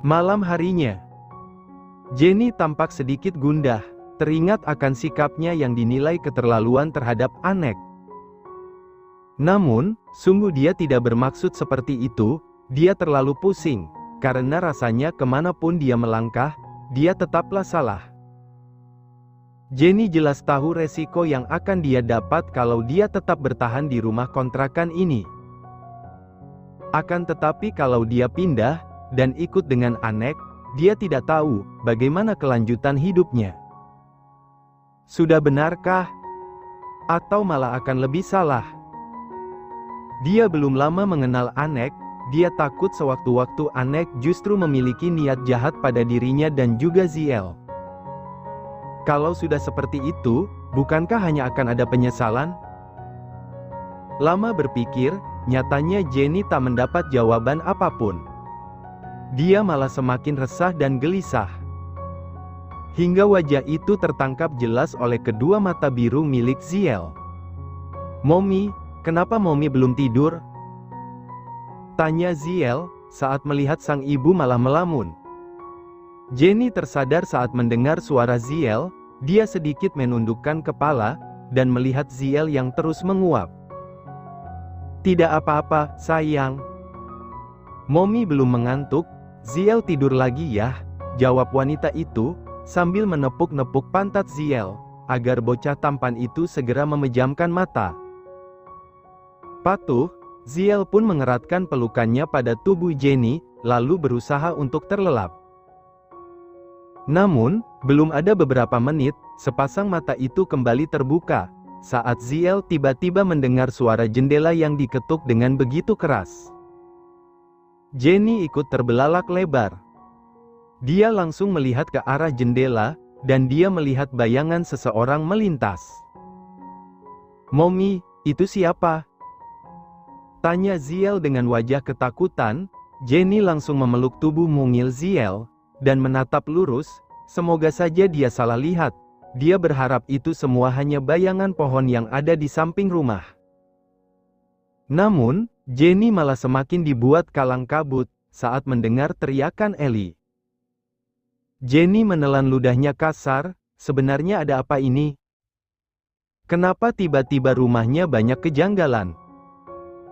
Malam harinya, Jenny tampak sedikit gundah, teringat akan sikapnya yang dinilai keterlaluan terhadap Anek. Namun, sungguh dia tidak bermaksud seperti itu, dia terlalu pusing, karena rasanya kemanapun dia melangkah, dia tetaplah salah. Jenny jelas tahu resiko yang akan dia dapat kalau dia tetap bertahan di rumah kontrakan ini. Akan tetapi kalau dia pindah, dan ikut dengan Anek, dia tidak tahu bagaimana kelanjutan hidupnya. Sudah benarkah? Atau malah akan lebih salah? Dia belum lama mengenal Anek, dia takut sewaktu-waktu Anek justru memiliki niat jahat pada dirinya dan juga Ziel. Kalau sudah seperti itu, bukankah hanya akan ada penyesalan? Lama berpikir, nyatanya Jenny tak mendapat jawaban apapun. Dia malah semakin resah dan gelisah. Hingga wajah itu tertangkap jelas oleh kedua mata biru milik Ziel. "Mommy, kenapa Mommy belum tidur?" tanya Ziel, saat melihat sang ibu malah melamun. Jenny tersadar saat mendengar suara Ziel, dia sedikit menundukkan kepala, dan melihat Ziel yang terus menguap. "Tidak apa-apa, sayang. Mommy belum mengantuk, Ziel tidur lagi ya," jawab wanita itu, sambil menepuk-nepuk pantat Ziel, agar bocah tampan itu segera memejamkan mata. Patuh, Ziel pun mengeratkan pelukannya pada tubuh Jenny, lalu berusaha untuk terlelap. Namun, belum ada beberapa menit, sepasang mata itu kembali terbuka, saat Ziel tiba-tiba mendengar suara jendela yang diketuk dengan begitu keras. Jenny ikut terbelalak lebar. Dia langsung melihat ke arah jendela, dan dia melihat bayangan seseorang melintas. "Mommy, itu siapa?" tanya Ziel dengan wajah ketakutan. Jenny langsung memeluk tubuh mungil Ziel, dan menatap lurus, semoga saja dia salah lihat. Dia berharap itu semua hanya bayangan pohon yang ada di samping rumah. Namun, Jenny malah semakin dibuat kalang kabut, saat mendengar teriakan Ellie. Jenny menelan ludahnya kasar, sebenarnya ada apa ini? Kenapa tiba-tiba rumahnya banyak kejanggalan?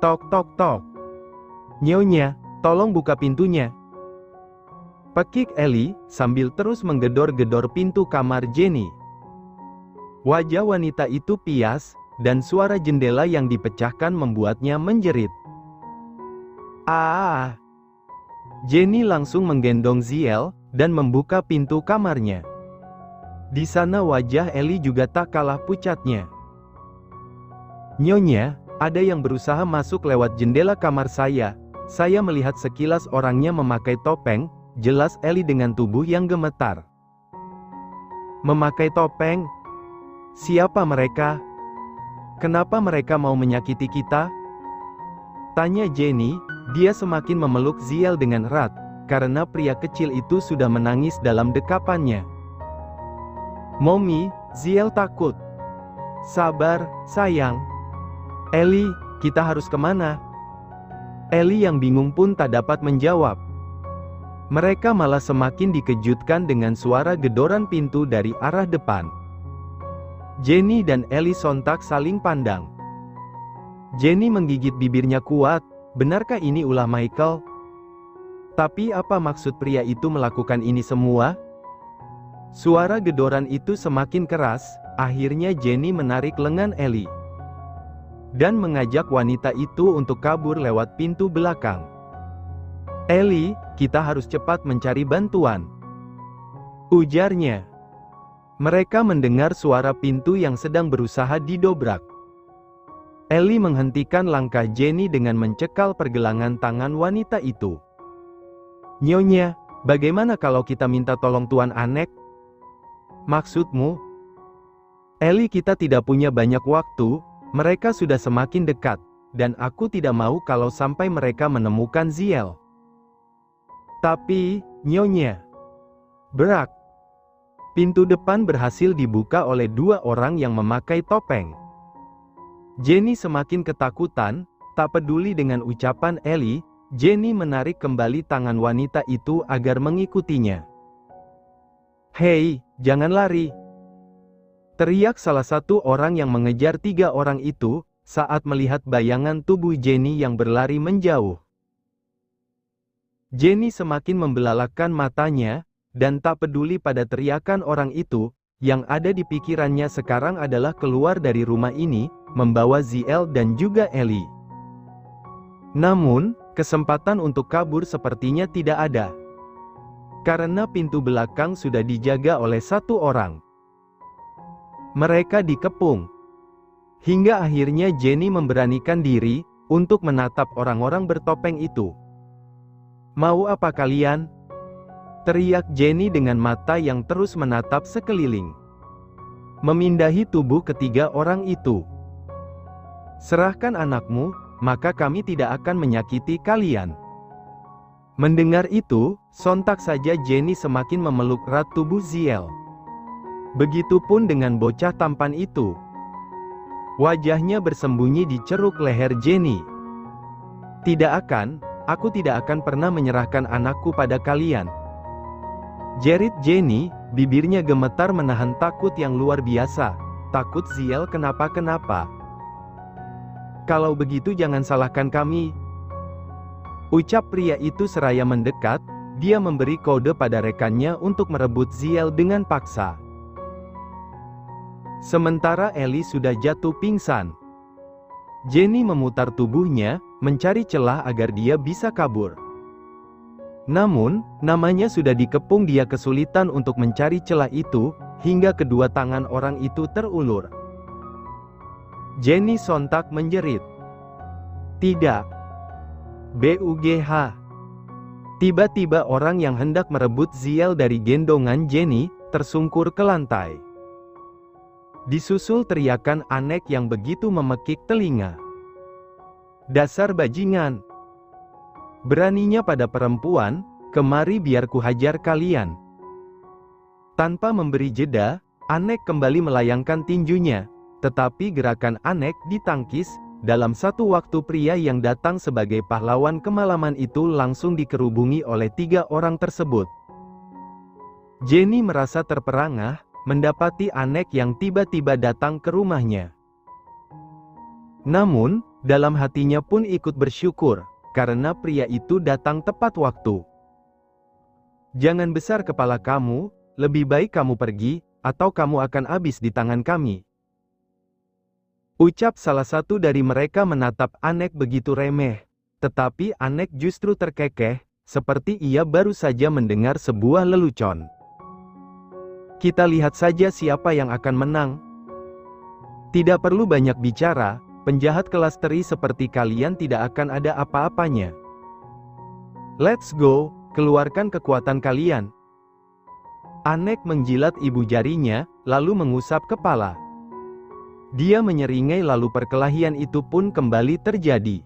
Tok tok tok. "Nyonya, tolong buka pintunya," pekik Ellie, sambil terus menggedor-gedor pintu kamar Jenny. Wajah wanita itu pias, dan suara jendela yang dipecahkan membuatnya menjerit. "Ah!" Jenny langsung menggendong Ziel, dan membuka pintu kamarnya. Di sana wajah Ellie juga tak kalah pucatnya. "Nyonya, ada yang berusaha masuk lewat jendela kamar saya. Saya melihat sekilas orangnya memakai topeng," jelas Ellie dengan tubuh yang gemetar. "Memakai topeng? Siapa mereka? Kenapa mereka mau menyakiti kita?" tanya Jenny. Dia semakin memeluk Ziel dengan erat, karena pria kecil itu sudah menangis dalam dekapannya. "Mommy, Ziel takut." "Sabar, sayang. Ellie, kita harus kemana?" Ellie yang bingung pun tak dapat menjawab. Mereka malah semakin dikejutkan dengan suara gedoran pintu dari arah depan. Jenny dan Ellie sontak saling pandang. Jenny menggigit bibirnya kuat. Benarkah ini ulah Michael? Tapi apa maksud pria itu melakukan ini semua? Suara gedoran itu semakin keras, akhirnya Jenny menarik lengan Ellie, dan mengajak wanita itu untuk kabur lewat pintu belakang. "Ellie, kita harus cepat mencari bantuan," ujarnya. Mereka mendengar suara pintu yang sedang berusaha didobrak. Ellie menghentikan langkah Jenny dengan mencekal pergelangan tangan wanita itu. "Nyonya, bagaimana kalau kita minta tolong Tuan Anek?" "Maksudmu?" "Ellie, kita tidak punya banyak waktu, mereka sudah semakin dekat, dan aku tidak mau kalau sampai mereka menemukan Ziel." "Tapi, Nyonya..." Berak. Pintu depan berhasil dibuka oleh dua orang yang memakai topeng. Jenny semakin ketakutan, tak peduli dengan ucapan Ellie, Jenny menarik kembali tangan wanita itu agar mengikutinya. "Hei, jangan lari!" teriak salah satu orang yang mengejar 3 orang itu, saat melihat bayangan tubuh Jenny yang berlari menjauh. Jenny semakin membelalakkan matanya, dan tak peduli pada teriakan orang itu, yang ada di pikirannya sekarang adalah keluar dari rumah ini, membawa Ziel dan juga Ellie. Namun, kesempatan untuk kabur sepertinya tidak ada. Karena pintu belakang sudah dijaga oleh 1 orang. Mereka dikepung. Hingga akhirnya Jenny memberanikan diri, untuk menatap orang-orang bertopeng itu. "Mau apa kalian?" teriak Jenny dengan mata yang terus menatap sekeliling. Memindahi tubuh ketiga orang itu. "Serahkan anakmu, maka kami tidak akan menyakiti kalian." Mendengar itu, sontak saja Jenny semakin memeluk erat tubuh Ziel. Begitupun dengan bocah tampan itu. Wajahnya bersembunyi di ceruk leher Jenny. "Tidak akan, aku tidak akan pernah menyerahkan anakku pada kalian," jerit Jenny, bibirnya gemetar menahan takut yang luar biasa. Takut Ziel kenapa-kenapa. "Kalau begitu jangan salahkan kami," ucap pria itu seraya mendekat. Dia memberi kode pada rekannya untuk merebut Ziel dengan paksa. Sementara Ellie sudah jatuh pingsan. Jenny memutar tubuhnya, mencari celah agar dia bisa kabur. Namun, namanya sudah dikepung. Dia kesulitan untuk mencari celah itu, hingga kedua tangan orang itu terulur. Jenny sontak menjerit. "Tidak! BUGH!" Tiba-tiba orang yang hendak merebut Ziel dari gendongan Jenny, tersungkur ke lantai. Disusul teriakan Anek yang begitu memekik telinga. "Dasar bajingan! Beraninya pada perempuan, kemari biar kuhajar kalian." Tanpa memberi jeda, Anek kembali melayangkan tinjunya, tetapi gerakan Anek ditangkis. Dalam satu waktu pria yang datang sebagai pahlawan kemalaman itu langsung dikerubungi oleh 3 orang tersebut. Jenny merasa terperangah, mendapati Anek yang tiba-tiba datang ke rumahnya. Namun, dalam hatinya pun ikut bersyukur, karena pria itu datang tepat waktu. "Jangan besar kepala kamu, lebih baik kamu pergi, atau kamu akan habis di tangan kami," ucap salah satu dari mereka menatap Anek begitu remeh. Tetapi Anek justru terkekeh, seperti ia baru saja mendengar sebuah lelucon. "Kita lihat saja siapa yang akan menang. Tidak perlu banyak bicara, penjahat kelas teri seperti kalian tidak akan ada apa-apanya. Let's go, keluarkan kekuatan kalian." Anek menjilat ibu jarinya, lalu mengusap kepala. Dia menyeringai lalu perkelahian itu pun kembali terjadi.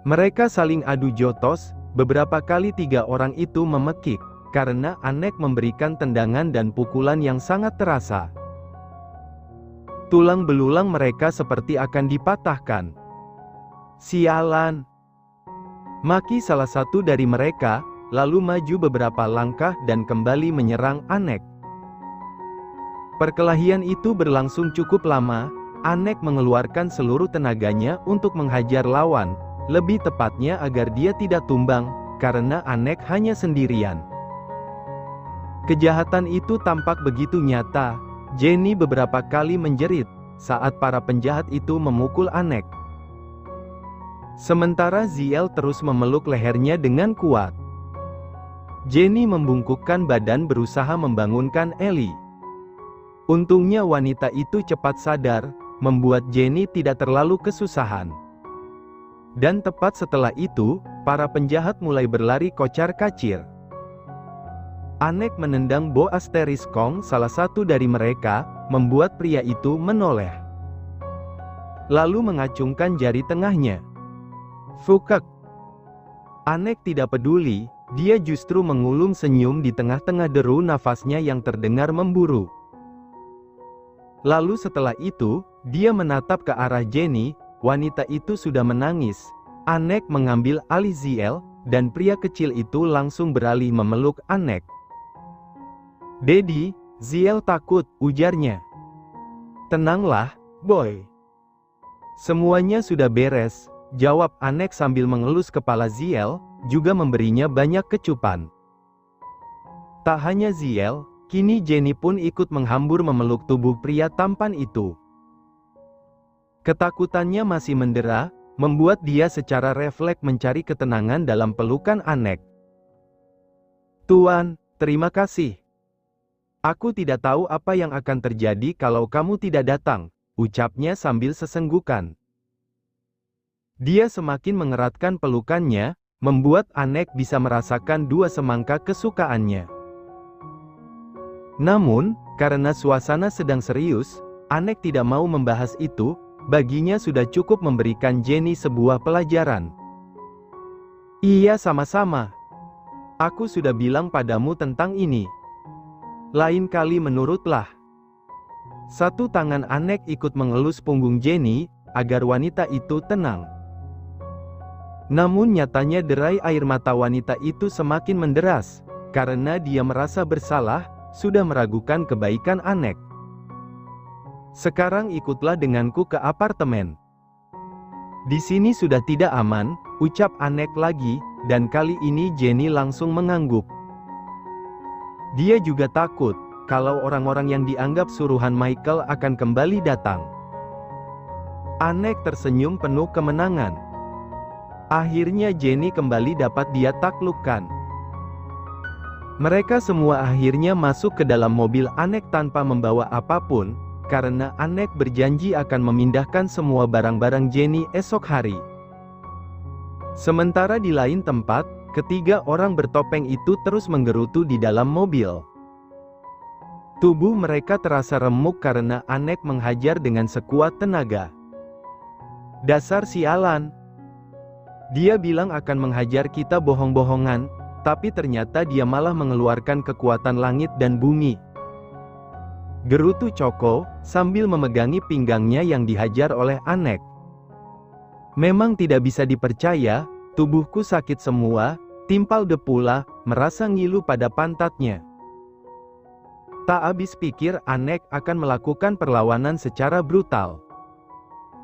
Mereka saling adu jotos, beberapa kali 3 orang itu memekik, karena Anek memberikan tendangan dan pukulan yang sangat terasa. Tulang belulang mereka seperti akan dipatahkan. "Sialan!" maki salah satu dari mereka, lalu maju beberapa langkah dan kembali menyerang Anek. Perkelahian itu berlangsung cukup lama. Anek mengeluarkan seluruh tenaganya untuk menghajar lawan, lebih tepatnya agar dia tidak tumbang, karena Anek hanya sendirian. Kejahatan itu tampak begitu nyata. Jenny beberapa kali menjerit, saat para penjahat itu memukul Anek. Sementara Ziel terus memeluk lehernya dengan kuat. Jenny membungkukkan badan berusaha membangunkan Ellie. Untungnya wanita itu cepat sadar, membuat Jenny tidak terlalu kesusahan. Dan tepat setelah itu, para penjahat mulai berlari kocar-kacir. Anek menendang Bo Asteris Kong, salah satu dari mereka, membuat pria itu menoleh. Lalu mengacungkan jari tengahnya. Fukek. Anek tidak peduli, dia justru mengulum senyum di tengah-tengah deru nafasnya yang terdengar memburu. Lalu setelah itu, dia menatap ke arah Jenny. Wanita itu sudah menangis, Anek mengambil alih Ziel, dan pria kecil itu langsung beralih memeluk Anek. "Dedi, Ziel takut," ujarnya. "Tenanglah, boy. Semuanya sudah beres," jawab Anek sambil mengelus kepala Ziel, juga memberinya banyak kecupan. Tak hanya Ziel, kini Jenny pun ikut menghambur memeluk tubuh pria tampan itu. Ketakutannya masih mendera, membuat dia secara refleks mencari ketenangan dalam pelukan Anek. "Tuan, terima kasih. Aku tidak tahu apa yang akan terjadi kalau kamu tidak datang," ucapnya sambil sesenggukan. Dia semakin mengeratkan pelukannya, membuat Anek bisa merasakan dua semangka kesukaannya. Namun, karena suasana sedang serius, Anek tidak mau membahas itu. Baginya sudah cukup memberikan Jenny sebuah pelajaran. "Iya, sama-sama. Aku sudah bilang padamu tentang ini. Lain kali menurutlah." Satu tangan Anek ikut mengelus punggung Jenny, agar wanita itu tenang. Namun nyatanya derai air mata wanita itu semakin menderas, karena dia merasa bersalah, sudah meragukan kebaikan Anek. "Sekarang ikutlah denganku ke apartemen. Di sini sudah tidak aman," ucap Anek lagi, dan kali ini Jenny langsung mengangguk. Dia juga takut, kalau orang-orang yang dianggap suruhan Michael akan kembali datang. Anek tersenyum penuh kemenangan. Akhirnya Jenny kembali dapat dia taklukkan. Mereka semua akhirnya masuk ke dalam mobil Anek tanpa membawa apapun, karena Anek berjanji akan memindahkan semua barang-barang Jenny esok hari. Sementara di lain tempat, ketiga orang bertopeng itu terus menggerutu di dalam mobil. Tubuh mereka terasa remuk karena Anek menghajar dengan sekuat tenaga. "Dasar sialan. Dia bilang akan menghajar kita bohong-bohongan, tapi ternyata dia malah mengeluarkan kekuatan langit dan bumi," gerutu Choco, sambil memegangi pinggangnya yang dihajar oleh Anek. "Memang tidak bisa dipercaya, tubuhku sakit semua," timpal de pula, merasa ngilu pada pantatnya. Tak habis pikir Anek akan melakukan perlawanan secara brutal.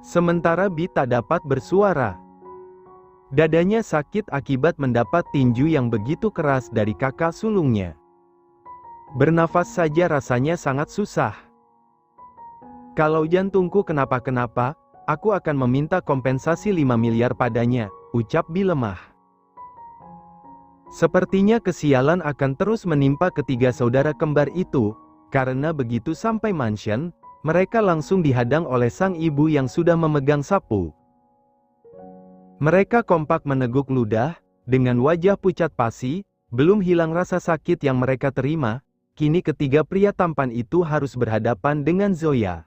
Sementara Bi tak dapat bersuara. Dadanya sakit akibat mendapat tinju yang begitu keras dari kakak sulungnya. Bernafas saja rasanya sangat susah. "Kalau jantungku kenapa-kenapa, aku akan meminta kompensasi 5 miliar padanya," ucap Bi lemah. Sepertinya kesialan akan terus menimpa ketiga saudara kembar itu, karena begitu sampai mansion, mereka langsung dihadang oleh sang ibu yang sudah memegang sapu. Mereka kompak meneguk ludah, dengan wajah pucat pasi, belum hilang rasa sakit yang mereka terima. Kini ketiga pria tampan itu harus berhadapan dengan Zoya.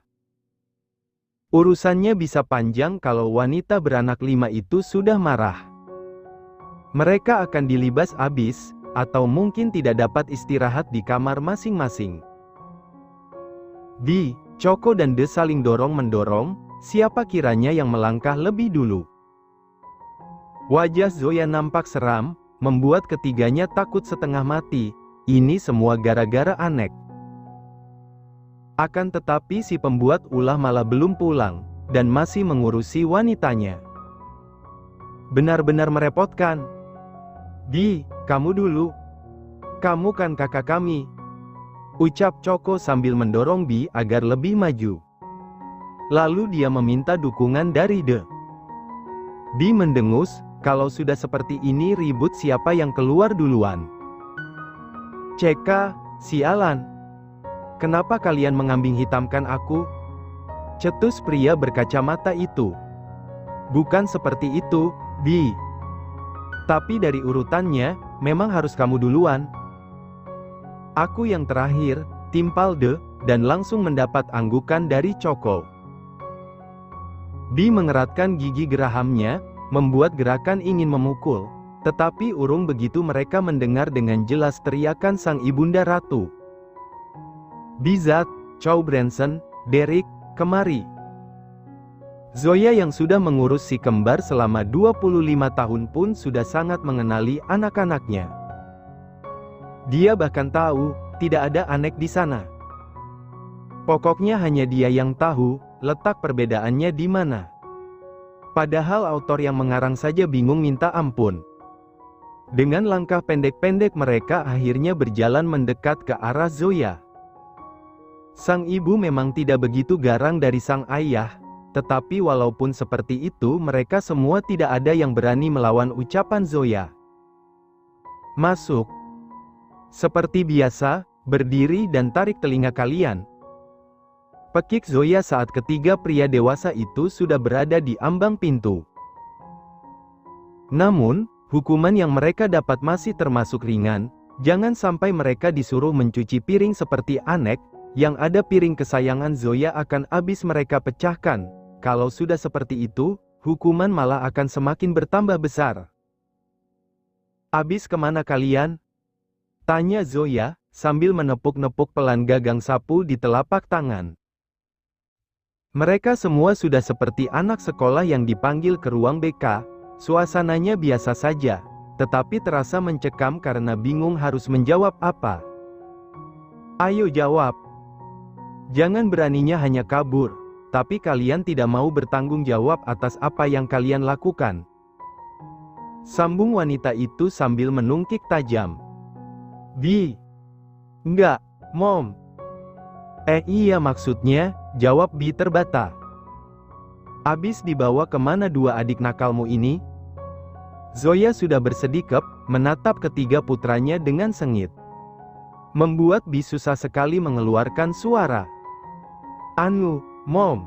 Urusannya bisa panjang kalau wanita beranak 5 itu sudah marah. Mereka akan dilibas habis, atau mungkin tidak dapat istirahat di kamar masing-masing. Bi, Choco dan De saling dorong-mendorong, siapa kiranya yang melangkah lebih dulu. Wajah Zoya nampak seram, membuat ketiganya takut setengah mati. Ini semua gara-gara Anek. Akan tetapi si pembuat ulah malah belum pulang, dan masih mengurusi wanitanya. Benar-benar merepotkan. "Di, kamu dulu. Kamu kan kakak kami," ucap Choco sambil mendorong Bi agar lebih maju. Lalu dia meminta dukungan dari De. Bi mendengus, kalau sudah seperti ini ribut siapa yang keluar duluan. "Ceka, sialan. Kenapa kalian mengambing hitamkan aku?" cetus pria berkacamata itu. "Bukan seperti itu, Bi. Tapi dari urutannya, memang harus kamu duluan." "Aku yang terakhir," timpal De, dan langsung mendapat anggukan dari Choco. Bi mengeratkan gigi gerahamnya, membuat gerakan ingin memukul. Tetapi urung begitu mereka mendengar dengan jelas teriakan sang ibunda ratu. "Bizat, Chow Branson, Derek, kemari." Zoya yang sudah mengurus si kembar selama 25 tahun pun sudah sangat mengenali anak-anaknya. Dia bahkan tahu, tidak ada Anek di sana. Pokoknya hanya dia yang tahu, letak perbedaannya di mana. Padahal autor yang mengarang saja bingung minta ampun. Dengan langkah pendek-pendek mereka akhirnya berjalan mendekat ke arah Zoya. Sang ibu memang tidak begitu garang dari sang ayah, tetapi walaupun seperti itu mereka semua tidak ada yang berani melawan ucapan Zoya. Masuk. Seperti biasa, berdiri dan tarik telinga kalian. Pekik Zoya saat ketiga pria dewasa itu sudah berada di ambang pintu. Namun, hukuman yang mereka dapat masih termasuk ringan. Jangan sampai mereka disuruh mencuci piring seperti Anek, yang ada piring kesayangan Zoya akan habis mereka pecahkan. Kalau sudah seperti itu, hukuman malah akan semakin bertambah besar. Habis kemana kalian? Tanya Zoya, sambil menepuk-nepuk pelan gagang sapu di telapak tangan. Mereka semua sudah seperti anak sekolah yang dipanggil ke ruang BK, suasananya biasa saja, tetapi terasa mencekam karena bingung harus menjawab apa. Ayo jawab. Jangan beraninya hanya kabur. Tapi kalian tidak mau bertanggung jawab atas apa yang kalian lakukan. Sambung wanita itu sambil menungkik tajam. Bi. Enggak, Mom. Iya maksudnya, jawab Bi terbata. Abis dibawa kemana dua adik nakalmu ini? Zoya sudah bersedikap, menatap ketiga putranya dengan sengit. Membuat Bi susah sekali mengeluarkan suara. Mom.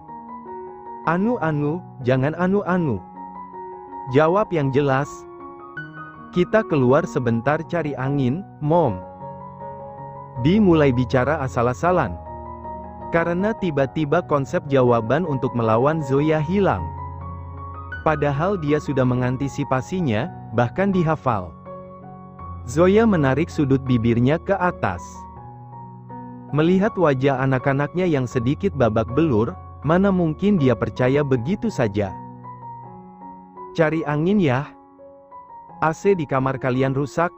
Jangan anu. Jawab yang jelas. Kita keluar sebentar cari angin, Mom. Bi mulai bicara asal-asalan. Karena tiba-tiba konsep jawaban untuk melawan Zoya hilang. Padahal dia sudah mengantisipasinya, bahkan dihafal. Zoya menarik sudut bibirnya ke atas. Melihat wajah anak-anaknya yang sedikit babak belur, mana mungkin dia percaya begitu saja. Cari angin ya. AC di kamar kalian rusak.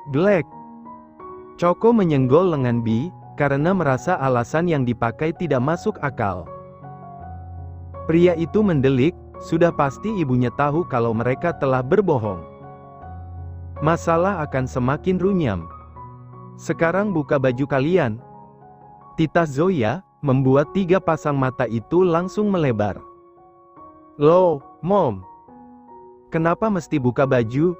Glek. Choco menyenggol lengan Bi, karena merasa alasan yang dipakai tidak masuk akal. Pria itu mendelik, sudah pasti ibunya tahu kalau mereka telah berbohong. Masalah akan semakin runyam. Sekarang buka baju kalian. Titah Zoya, membuat tiga pasang mata itu langsung melebar. Loh, Mom. Kenapa mesti buka baju?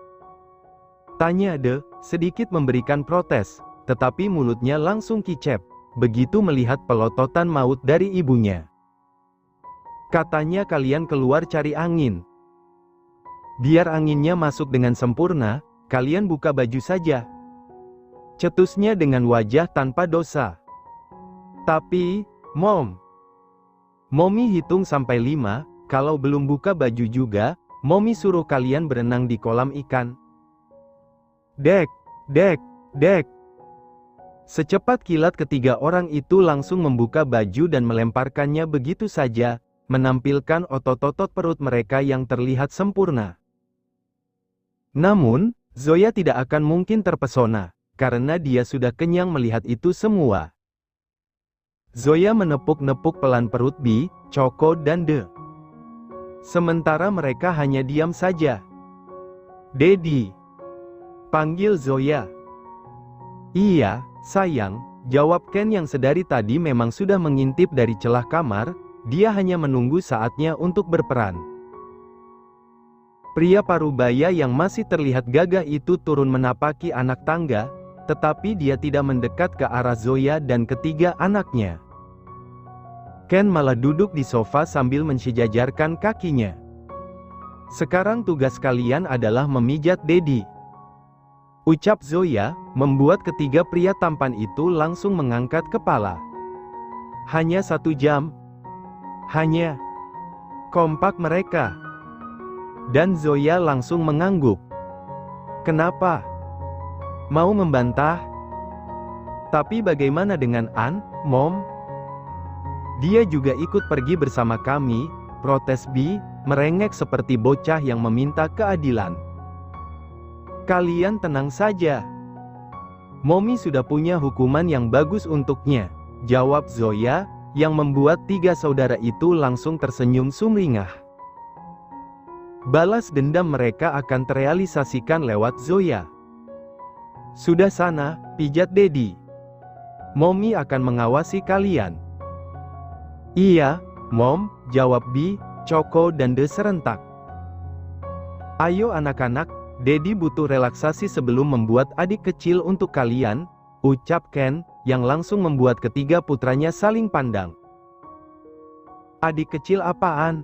Tanya De, sedikit memberikan protes, tetapi mulutnya langsung kicep, begitu melihat pelototan maut dari ibunya. Katanya kalian keluar cari angin. Biar anginnya masuk dengan sempurna, kalian buka baju saja. Cetusnya dengan wajah tanpa dosa. Tapi, Mom. Mommy hitung sampai 5, kalau belum buka baju juga, Mommy suruh kalian berenang di kolam ikan. Dek. Secepat kilat ketiga orang itu langsung membuka baju dan melemparkannya begitu saja, menampilkan otot-otot perut mereka yang terlihat sempurna. Namun, Zoya tidak akan mungkin terpesona, karena dia sudah kenyang melihat itu semua. Zoya menepuk-nepuk pelan perut Bi, Choco dan De. Sementara mereka hanya diam saja. Daddy. Panggil Zoya. Iya, sayang, jawab Ken yang sedari tadi memang sudah mengintip dari celah kamar, dia hanya menunggu saatnya untuk berperan. Pria parubaya yang masih terlihat gagah itu turun menapaki anak tangga, tetapi dia tidak mendekat ke arah Zoya dan ketiga anaknya. Ken malah duduk di sofa sambil mensejajarkan kakinya. Sekarang tugas kalian adalah memijat Daddy. Ucap Zoya, membuat ketiga pria tampan itu langsung mengangkat kepala. Hanya 1 jam. Hanya. Kompak mereka. Dan Zoya langsung mengangguk. Kenapa? Mau membantah? Tapi bagaimana dengan Mom? Dia juga ikut pergi bersama kami, protes Bi, merengek seperti bocah yang meminta keadilan. Kalian tenang saja. Mommy sudah punya hukuman yang bagus untuknya, jawab Zoya, yang membuat tiga saudara itu langsung tersenyum sumringah. Balas dendam mereka akan terrealisasikan lewat Zoya. Sudah sana, pijat Daddy. Mommy akan mengawasi kalian. Iya, Mom, jawab Bi, Choco dan De serentak. Ayo anak-anak, Daddy butuh relaksasi sebelum membuat adik kecil untuk kalian, ucap Ken, yang langsung membuat ketiga putranya saling pandang. Adik kecil apaan?